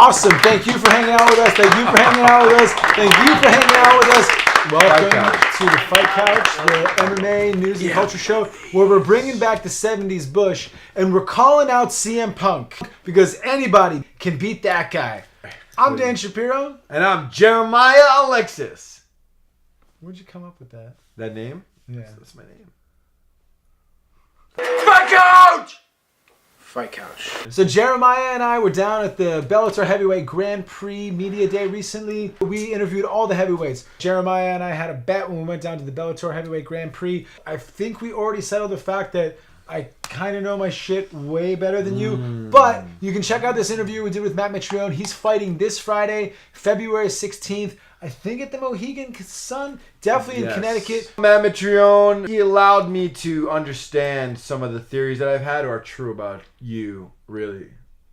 Awesome. Thank you for hanging out with us. Thank you for hanging out with us. Thank you for hanging out with us. Welcome to the Fight Couch, the MMA news and culture show, where we're bringing back the 70s Bush, and we're calling out CM Punk, because anybody can beat that guy. I'm Dan Shapiro. And I'm Jeremiah Alexis. Where'd you come up with that? That name? Yeah. That's my name. Fight Couch! Fight Couch. So Jeremiah and I were down at the Bellator Heavyweight Grand Prix Media Day recently. We interviewed all the heavyweights. Jeremiah and I had a bet when we went down to the Bellator Heavyweight Grand Prix. I think we already settled the fact that I kind of know my shit way better than you. But you can check out this interview we did with Matt Mitrione. He's fighting this Friday, February 16th. I think at the Mohegan Sun, definitely in Connecticut. Matt Mitrione, he allowed me to understand some of the theories that I've had are true about you, really.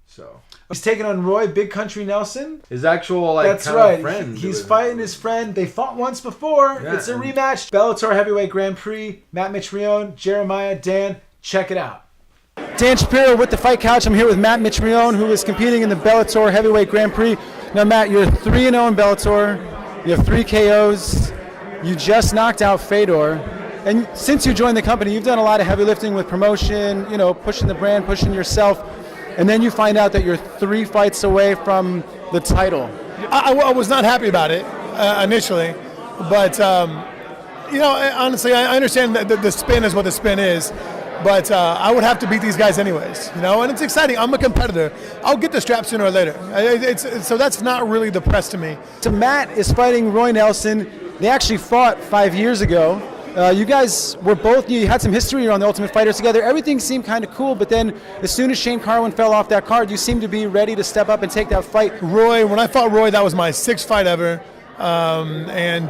So he's taking on Roy Big Country Nelson. His actual That's right. friend. He's fighting his friend. They fought once before. Yeah, it's a rematch. Bellator Heavyweight Grand Prix. Matt Mitrione, Jeremiah, Dan. Check it out. Dan Shapiro with the Fight Couch. I'm here with Matt Mitrione, who is competing in the Bellator Heavyweight Grand Prix. Now, Matt, you're 3-0 in Bellator. You have 3 KOs. You just knocked out Fedor. And since you joined the company, you've done a lot of heavy lifting with promotion, you know, pushing the brand, pushing yourself. And then you find out that you're 3 fights away from the title. I was not happy about it initially. But, you know, honestly, I understand that the spin is what the spin is. But I would have to beat these guys anyways, you know, and it's exciting. I'm a competitor. I'll get the strap sooner or later. So that's not really the press to me. So Matt is fighting Roy Nelson. They actually fought 5 years ago. You guys were both, you had some history. You're on the Ultimate Fighter together. Everything seemed kind of cool, but then as soon as Shane Carwin fell off that card, you seemed to be ready to step up and take that fight. Roy, when I fought Roy, that was my 6th fight ever. And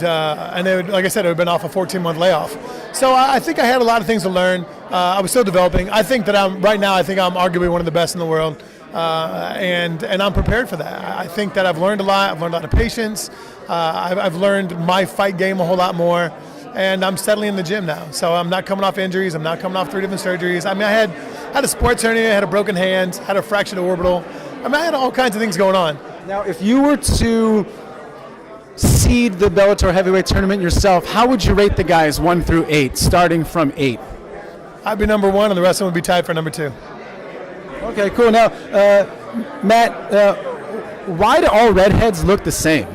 they would, like I said, it had been off a 14-month layoff. So I think I had a lot of things to learn. I was still developing. I think that right now I'm arguably one of the best in the world. And I'm prepared for that. I think that I've learned a lot. I've learned a lot of patience. I've learned my fight game a whole lot more. And I'm settling in the gym now. So I'm not coming off injuries. I'm not coming off 3 different surgeries. I mean, I had a sports hernia, I had a broken hand, had a fractured orbital. I mean, I had all kinds of things going on. Now, if you were to seed the Bellator Heavyweight Tournament yourself, how would you rate the guys 1 through 8, starting from 8? I'd be number 1, and the rest of them would be tied for number 2. Okay, cool. Now, Matt, why do all redheads look the same?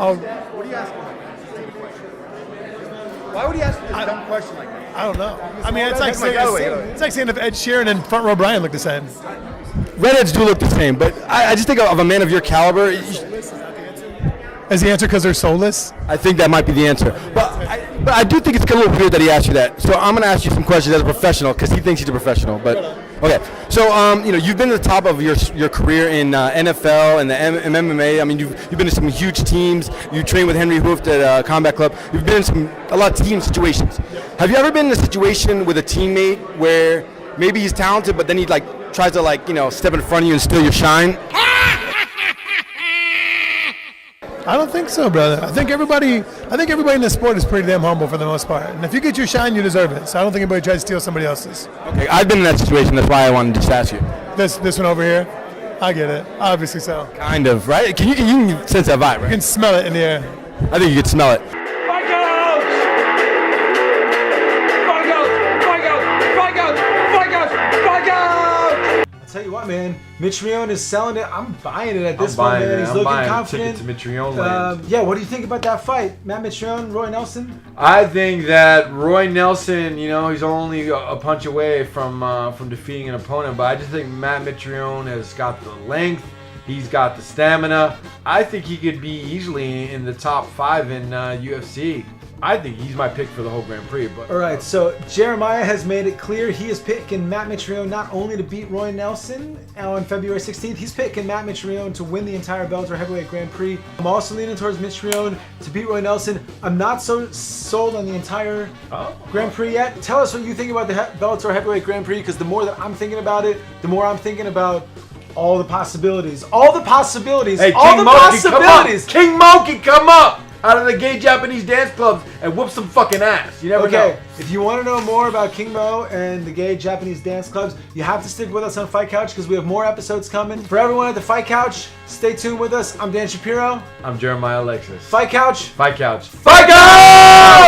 Oh, What are you asking? Why would he ask a dumb question like that? I don't know. I mean, it's like saying if Ed Sheeran and Front Row Brian look the same. Redheads do look the same, but I just think of a man of your caliber. Is the answer because they're soulless? I think that might be the answer. But I do think it's a little weird that he asked you that. So I'm going to ask you some questions as a professional because he thinks he's a professional. But okay, so you know, you've been at the top of your career in NFL and the MMA. I mean, you've been in some huge teams. You trained with Henry Hooft at Combat Club. You've been in a lot of team situations. Have you ever been in a situation with a teammate where maybe he's talented, but then he tries to step in front of you and steal your shine? I don't think so, brother. I think everybody in this sport is pretty damn humble for the most part. And if you get your shine, you deserve it. So I don't think anybody tries to steal somebody else's. Okay, I've been in that situation. That's why I wanted to just ask you. This one over here, I get it. Obviously so. Kind of, right? You can sense that vibe, right? You can smell it in the air. I think you can smell it. Tell you what, man, Mitrione is selling it. I'm buying it at this point, man. He's looking confident. To Mitrione land. Yeah, what do you think about that fight? Matt Mitrione, Roy Nelson? I think that Roy Nelson, you know, he's only a punch away from defeating an opponent, but I just think Matt Mitrione has got the length. He's got the stamina. I think he could be easily in the top 5 in UFC. I think he's my pick for the whole Grand Prix. But all right, so Jeremiah has made it clear he is picking Matt Mitrione not only to beat Roy Nelson on February 16th, he's picking Matt Mitrione to win the entire Bellator Heavyweight Grand Prix. I'm also leaning towards Mitrione to beat Roy Nelson. I'm not so sold on the entire Grand Prix yet. Tell us what you think about the Bellator Heavyweight Grand Prix, because the more that I'm thinking about it, the more I'm thinking about all the possibilities. All the possibilities. Hey, all King the Monkey, possibilities. Come up. King Monkey, come up. out of the gay Japanese dance clubs and whoop some fucking ass. You never know. If you want to know more about King Mo and the gay Japanese dance clubs, you have to stick with us on Fight Couch because we have more episodes coming. For everyone at the Fight Couch, stay tuned with us. I'm Dan Shapiro. I'm Jeremiah Alexis. Fight Couch. Fight Couch. Fight Couch!